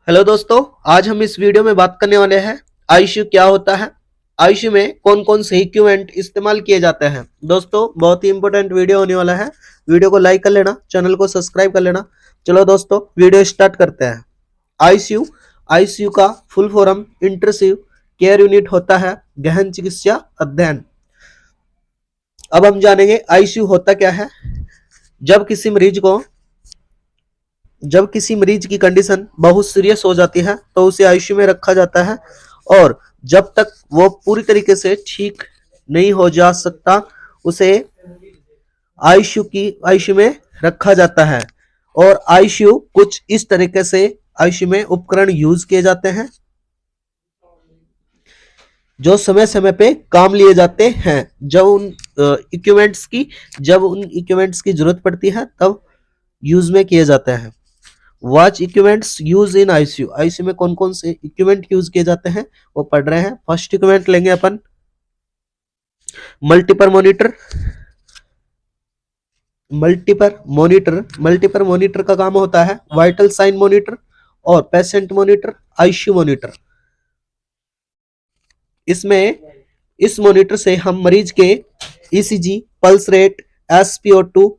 Hello दोस्तों, आज हम इस वीडियो में बात करने वाले हैं आईसीयू क्या होता है। आईसीयू में कौन कौन से इक्विपमेंट इस्तेमाल किए जाते हैं। दोस्तों, बहुत ही इंपॉर्टेंट वीडियो होने वाला है। वीडियो को लाइक कर लेना, चैनल को सब्सक्राइब कर लेना। चलो दोस्तों, वीडियो स्टार्ट करते हैं। आईसीयू आईसीयू का full form intensive care unit होता है, गहन चिकित्सा अध्ययन। अब हम जानेंगे आईसीयू होता क्या है। जब किसी मरीज को जब किसी मरीज की कंडीशन बहुत सीरियस हो जाती है तो उसे आईसीयू में रखा जाता है, और जब तक वो पूरी तरीके से ठीक नहीं हो जा सकता उसे आईसीयू में रखा जाता है। और आईसीयू कुछ इस तरीके से आईसीयू में उपकरण यूज किए जाते हैं जो समय समय पे काम लिए जाते हैं। जब उन इक्विपमेंट्स की जरूरत पड़ती है तब यूज में किए जाते हैं। Watch equipments use in ICU. ICU में कौन कौन से इक्विपमेंट यूज किए जाते हैं वो पढ़ रहे हैं। फर्स्ट इक्विपमेंट लेंगे अपन मल्टीपर मॉनिटर। मल्टीपर मॉनिटर का काम होता है वाइटल साइन मॉनिटर और पेशेंट मॉनिटर, आईसीयू मॉनिटर। इसमें इस मॉनिटर से हम मरीज के ईसीजी, पल्स रेट, एसपीओ2,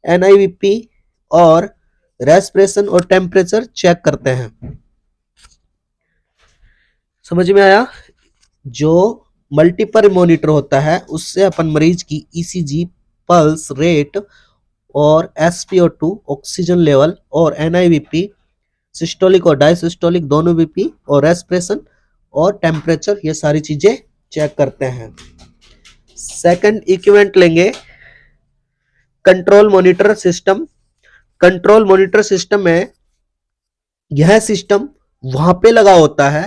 एनआईवीपी और रेस्पिरेशन और टेम्परेचर चेक करते हैं। समझ में आया। जो मल्टीपर मॉनिटर होता है उससे अपन मरीज की ईसीजी, पल्स रेट और एसपीओ2 ऑक्सीजन लेवल और एनआईवीपी, सिस्टोलिक और डायसिस्टोलिक दोनों बीपी और रेस्पिरेशन और टेम्परेचर, ये सारी चीजें चेक करते हैं। सेकंड इक्विपमेंट लेंगे control monitor system. Control monitor system में यह सिस्टम वहां पे लगा होता है।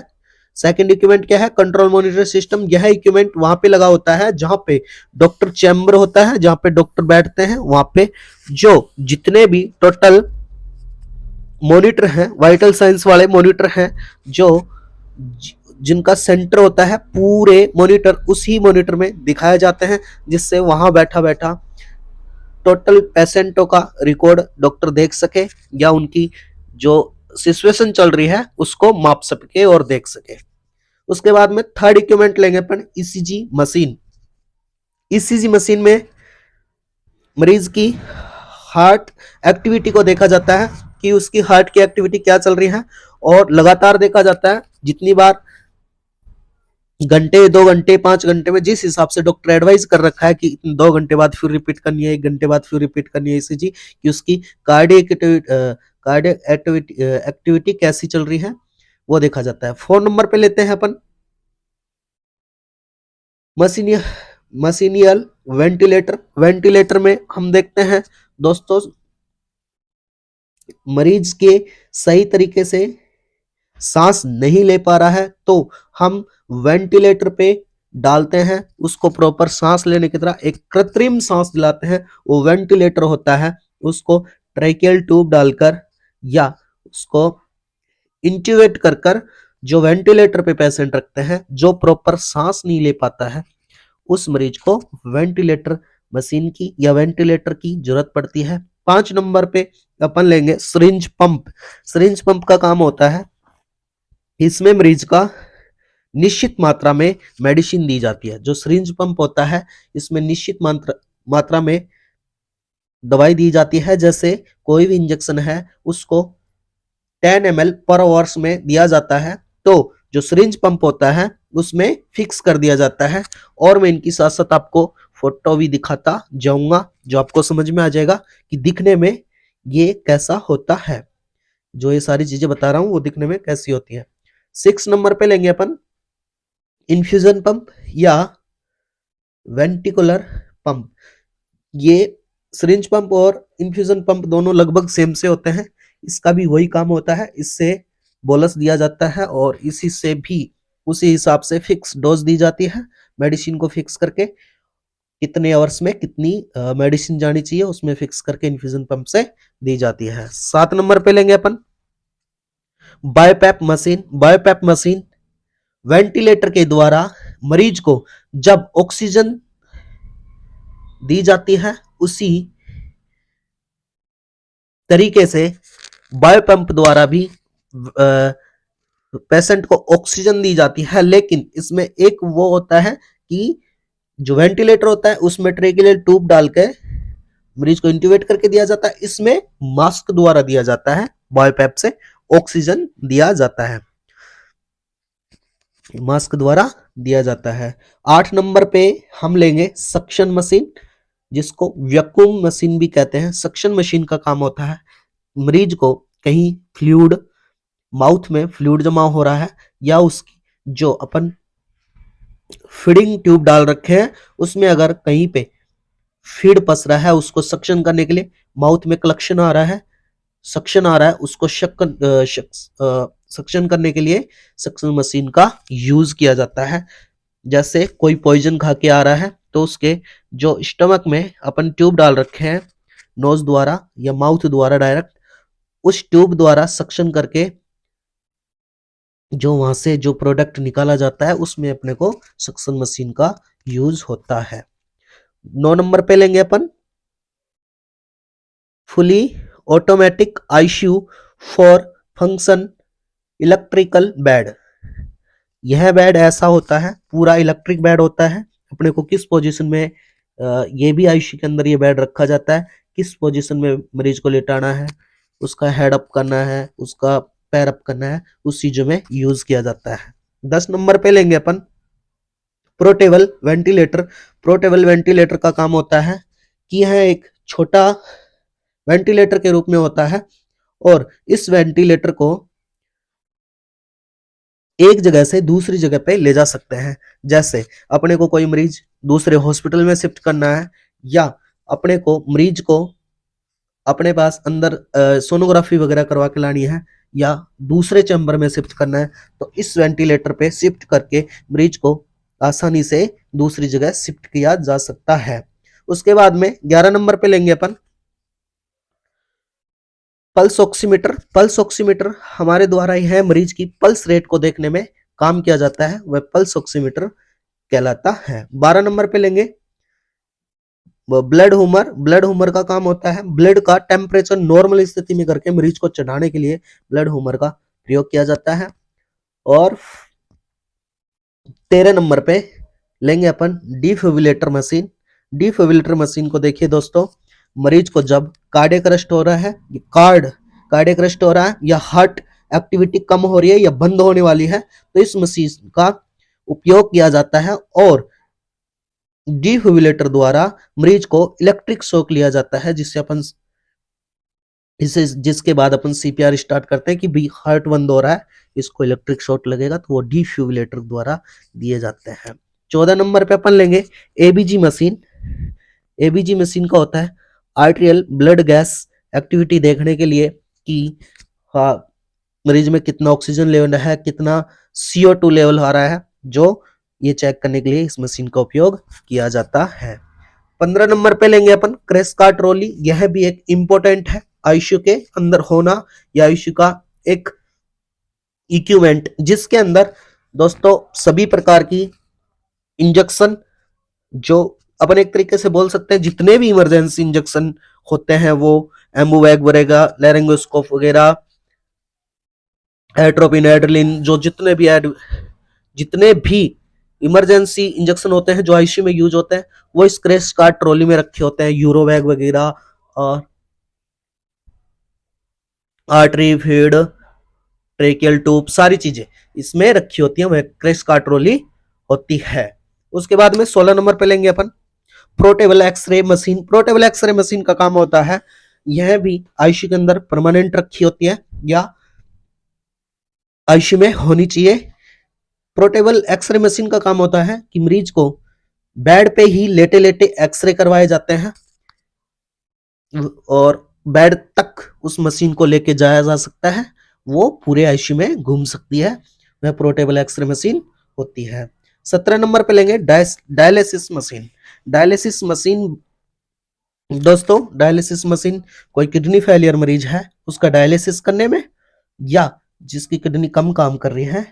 सेकंड इक्विपमेंट क्या है? Control monitor system. यह इक्विपमेंट वहां पे लगा होता है जहां पे डॉक्टर चैम्बर होता है, जहां पे डॉक्टर बैठते हैं। वहां पे जो जितने भी टोटल मॉनिटर हैं, वाइटल साइंस वाले मॉनिटर हैं, जो जिनका सेंटर होता है, पूरे मॉनिटर उसी मॉनिटर में दिखाए जाते हैं, जिससे वहां बैठा बैठा टोटल पेशेंटों का रिकॉर्ड डॉक्टर देख सके या उनकी जो सिचुएशन चल रही है उसको माप सके और देख सके। उसके बाद में थर्ड इक्विपमेंट लेंगे अपन ईसीजी मशीन। ईसीजी मशीन में मरीज की हार्ट एक्टिविटी को देखा जाता है कि उसकी हार्ट की एक्टिविटी क्या चल रही है, और लगातार देखा जाता है। जितनी बार, घंटे, 2 घंटे, 5 घंटे में, जिस हिसाब से डॉक्टर एडवाइज कर रखा है कि 2 घंटे बाद फिर रिपीट करनी है, 1 घंटे बाद फिर रिपीट करनी है ईसीजी, कि उसकी कार्डियक एक्टिविटी कैसी चल रही है वो देखा जाता है। 4 नंबर पे लेते हैं अपन मशीनियल वेंटिलेटर। वेंटिलेटर में हम देखते हैं दोस्तों, मरीज के सही तरीके से सांस नहीं ले पा रहा है तो हम वेंटिलेटर पे डालते हैं, उसको प्रॉपर सांस लेने की तरह एक कृत्रिम सांस दिलाते हैं। वो वेंटिलेटर होता है, उसको ट्रैकियल ट्यूब डालकर या उसको इंट्यूबेट कर कर जो वेंटिलेटर पे पेशेंट रखते हैं, जो प्रॉपर सांस नहीं ले पाता है, उस मरीज को वेंटिलेटर मशीन की या वेंटिलेटर की जरूरत पड़ती है। 5 नंबर पे अपन लेंगे सिरिंज पंप। सिरिंज पंप का काम होता है, इसमें मरीज का निश्चित मात्रा में मेडिसिन दी जाती है। जो सिरिंज पंप होता है इसमें निश्चित मात्रा में दवाई दी जाती है। जैसे कोई भी इंजेक्शन है उसको 10 ml पर आवर्स में दिया जाता है, तो जो सिरिंज पंप होता है उसमें फिक्स कर दिया जाता है। और मैं इनकी साथ साथ आपको फोटो भी दिखाता जाऊंगा, जो आपको समझ में आ जाएगा कि दिखने में ये कैसा होता है। जो ये सारी चीजें बता रहा हूं वो दिखने में कैसी होती है। 6 नंबर पे लेंगे अपन इन्फ्यूजन पंप या वेंटिकुलर पंप। ये सिरिंज पंप और इन्फ्यूजन पंप दोनों लगभग सेम से होते हैं। इसका भी वही काम होता है, इससे बोलस दिया जाता है और इसी से भी उसी हिसाब से फिक्स डोज दी जाती है। मेडिसिन को फिक्स करके कितने आवर्स में कितनी मेडिसिन जानी चाहिए उसमें फिक्स करके इन्फ्यूजन पंप से दी जाती है। 7 नंबर पे लेंगे अपन बायोपैप मशीन। बायोपैप मशीन वेंटिलेटर के द्वारा मरीज को जब ऑक्सीजन दी जाती है उसी तरीके से बायोपंप द्वारा भी पेशेंट को ऑक्सीजन दी जाती है, लेकिन इसमें एक वो होता है कि जो वेंटिलेटर होता है उसमें ट्रेकियल ट्यूब डाल के मरीज को इंट्यूबेट करके दिया जाता है। इसमें मास्क द्वारा दिया जाता है, बायोपैप से ऑक्सीजन दिया जाता है, मास्क द्वारा दिया जाता है। 8 नंबर पे हम लेंगे सक्शन मशीन, जिसको वैक्यूम मशीन भी कहते हैं। सक्शन मशीन का काम होता है मरीज को कहीं फ्लूइड, माउथ में फ्लूइड जमा हो रहा है या उसकी जो अपन फीडिंग ट्यूब डाल रखे हैं उसमें अगर कहीं पे फीड पस रहा है उसको सक्शन करने के लिए, माउथ में कलेक्शन आ रहा है, सक्शन आ रहा है, उसको सक्शन करने के लिए सक्शन मशीन का यूज किया जाता है। जैसे कोई पॉइजन खा के आ रहा है तो उसके जो स्टमक में अपन ट्यूब डाल रखे हैं नोज द्वारा या माउथ द्वारा डायरेक्ट, उस ट्यूब द्वारा सक्शन करके जो वहां से जो प्रोडक्ट निकाला जाता है उसमें अपने को सक्शन मशीन का यूज होता है। 9 नंबर पे लेंगे अपन fully automatic ICU for function electrical bed. यह बेड ऐसा होता है, पूरा इलेक्ट्रिक बेड होता है। अपने को किस पोजीशन में ये भी आईसीयू के अंदर ये बेड रखा जाता है, किस पोजीशन में मरीज को लेटाना है, उसका हेड अप करना है, उसका पैर अप करना है, उस चीजों में यूज किया जाता है। 10 नंबर पे लेंगे अपन पोर्टेबल वेंटिलेटर। पोर्टेबल वेंटिलेटर का काम होता है कि यह एक छोटा वेंटिलेटर के रूप में होता है और इस वेंटिलेटर को एक जगह से दूसरी जगह पे ले जा सकते हैं। जैसे अपने को कोई मरीज दूसरे हॉस्पिटल में शिफ्ट करना है या अपने को मरीज को अपने पास अंदर सोनोग्राफी वगैरह करवा के लानी है या दूसरे चैम्बर में शिफ्ट करना है, तो इस वेंटिलेटर पे शिफ्ट करके मरीज को आसानी से दूसरी जगह शिफ्ट किया जा सकता है। उसके बाद में 11 नंबर पे लेंगे अपन पल्स ऑक्सीमीटर। पल्स ऑक्सीमीटर हमारे द्वारा ही है मरीज की पल्स रेट को देखने में काम किया जाता है, वह पल्स ऑक्सीमीटर कहलाता है। 12 नंबर पे लेंगे ब्लड हुमर। ब्लड हुमर का काम होता है ब्लड का टेम्परेचर नॉर्मल स्थिति में करके मरीज को चढ़ाने के लिए ब्लड हुमर का प्रयोग किया जाता है। और 13 नंबर पे लेंगे अपन डिफिब्रिलेटर मशीन। डिफिब्रिलेटर मशीन को देखिए दोस्तों, मरीज को जब कार्डियक अरेस्ट हो रहा है, कार्डियक अरेस्ट हो रहा है या हार्ट एक्टिविटी कम हो रही है या बंद होने वाली है, तो इस मशीन का उपयोग किया जाता है और डिफिब्रिलेटर द्वारा मरीज को इलेक्ट्रिक शॉक लिया जाता है, जिसके बाद अपन सीपीआर स्टार्ट करते हैं कि भाई हार्ट बंद हो रहा है, इसको इलेक्ट्रिक शॉक लगेगा, तो वो डिफिब्रिलेटर द्वारा दिए जाते हैं। 14 नंबर पे अपन लेंगे एबीजी मशीन। एबीजी मशीन का होता है आर्टेरियल ब्लड गैस एक्टिविटी देखने के लिए कि हाँ मरीज में कितना ऑक्सीजन लेवल है, कितना CO2 लेवल आ रहा है, जो ये चेक करने के लिए इस मशीन का उपयोग किया जाता है। 15 नंबर पे लेंगे अपन क्रेस्का ट्रॉली। यह भी एक इंपॉर्टेंट है आईसीयू के अंदर होना या आईसीयू का एक इक्विपमेंट, जिसके अंदर दोस्तों सभी प्रकार की इंजेक्शन, जो अपन एक तरीके से बोल सकते हैं जितने भी इमरजेंसी इंजेक्शन होते हैं, वो एम्बुवैग वगैरह, लैरिंगोस्कोप वगैरह, एट्रोपिन, एड्रेलिन, जो जितने भी इमरजेंसी इंजेक्शन होते हैं जो आईसीयू में यूज होते हैं, वो इस क्रेश कार्ड ट्रॉली में रखे होते हैं। यूरोवैग वगैरह और आर्टरी फीड, ट्रेकियल ट्यूब, सारी चीजें इसमें रखी होती हैं, वह क्रेश कार्ड ट्रॉली होती है। उसके बाद में 16 नंबर पे लेंगे अपन portable x-ray machine. Portable x-ray machine का काम होता है, यह भी आईसीयू के अंदर परमानेंट रखी होती है या आईसीयू में होनी चाहिए। पोर्टेबल एक्सरे मशीन का काम होता है कि मरीज को बेड पे ही लेटे लेटे एक्सरे करवाए जाते हैं और बेड तक उस मशीन को लेके जाया जा सकता है, वो पूरे आईसीयू में घूम सकती है, वह पोर्टेबल एक्सरे मशीन होती है। 17 नंबर पे लेंगे डायलिसिस मशीन। डायलिसिस मशीन दोस्तों, डायलिसिस मशीन कोई किडनी फेलियर मरीज है उसका डायलिसिस करने में या जिसकी किडनी कम काम कर रही है,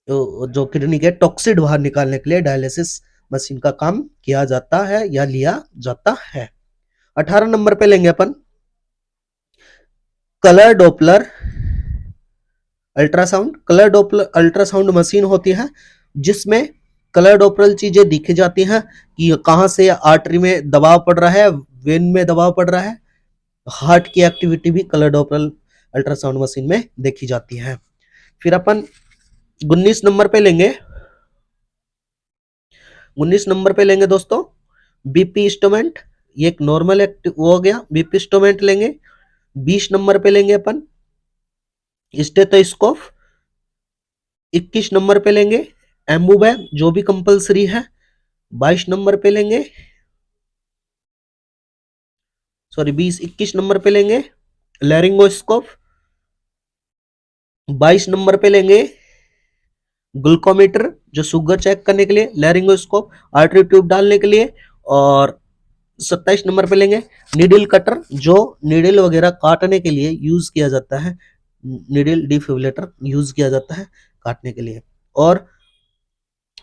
जो किडनी के टॉक्सिड बाहर निकालने के लिए डायलिसिस मशीन का काम किया जाता है या लिया जाता है। 18 नंबर पे लेंगे अपन colour Doppler ultrasound, colour Doppler ultrasound machine होती है जिसमें कलर डॉपलर चीजें दिख जाती हैं कि कहाँ से आर्टरी में दबाव पड़ रहा है, वेन में दबाव पड़ रहा है। हार्ट की एक्टिविटी भी कलर डॉपलर अल्ट्रासाउंड मशीन में देखी जाती है। फिर अपन 19 नंबर पे लेंगे, 19 नंबर पे लेंगे दोस्तों बीपी इंस्ट्रूमेंट। ये एक नॉर्मल एक्टिव वो हो गया, बीपी इंस्ट्रूमेंट लेंगे। 20 नंबर पे लेंगे अपन स्टेथोस्कोप। 21 नंबर पे लेंगे एम्बूबैग जो भी कंपलसरी है। 22 नंबर पे लेंगे, सॉरी 21 नंबर पे लेंगे लैरिंगोस्कोप। 22 नंबर पे लेंगे ग्लूकोमीटर जो शुगर चेक करने के लिए, लैरिंगोस्कोप आर्टरी ट्यूब डालने के लिए। और 27 नंबर पे लेंगे नीडल कटर जो नीडल वगैरह काटने के लिए यूज किया जाता है, नीडल डिफिब्रिलेटर यूज किया जाता है काटने के लिए। और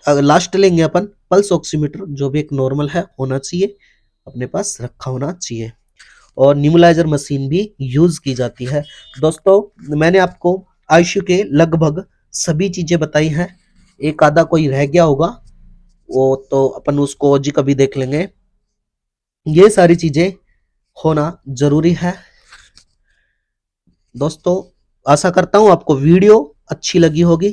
अगर लास्ट लेंगे अपन पल्स ऑक्सीमीटर जो भी एक नॉर्मल है होना चाहिए, अपने पास रखा होना चाहिए। और न्यूमलाइजर मशीन भी यूज की जाती है। दोस्तों मैंने आपको आईसीयू के लगभग सभी चीजें बताई हैं, एक आधा कोई रह गया होगा वो तो अपन उसको जी कभी देख लेंगे। ये सारी चीजें होना जरूरी है दोस्तों। आशा करता हूं आपको वीडियो अच्छी लगी होगी।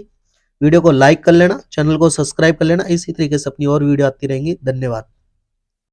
वीडियो को लाइक कर लेना, चैनल को सब्सक्राइब कर लेना। इसी तरीके से अपनी और वीडियो आती रहेंगी। धन्यवाद।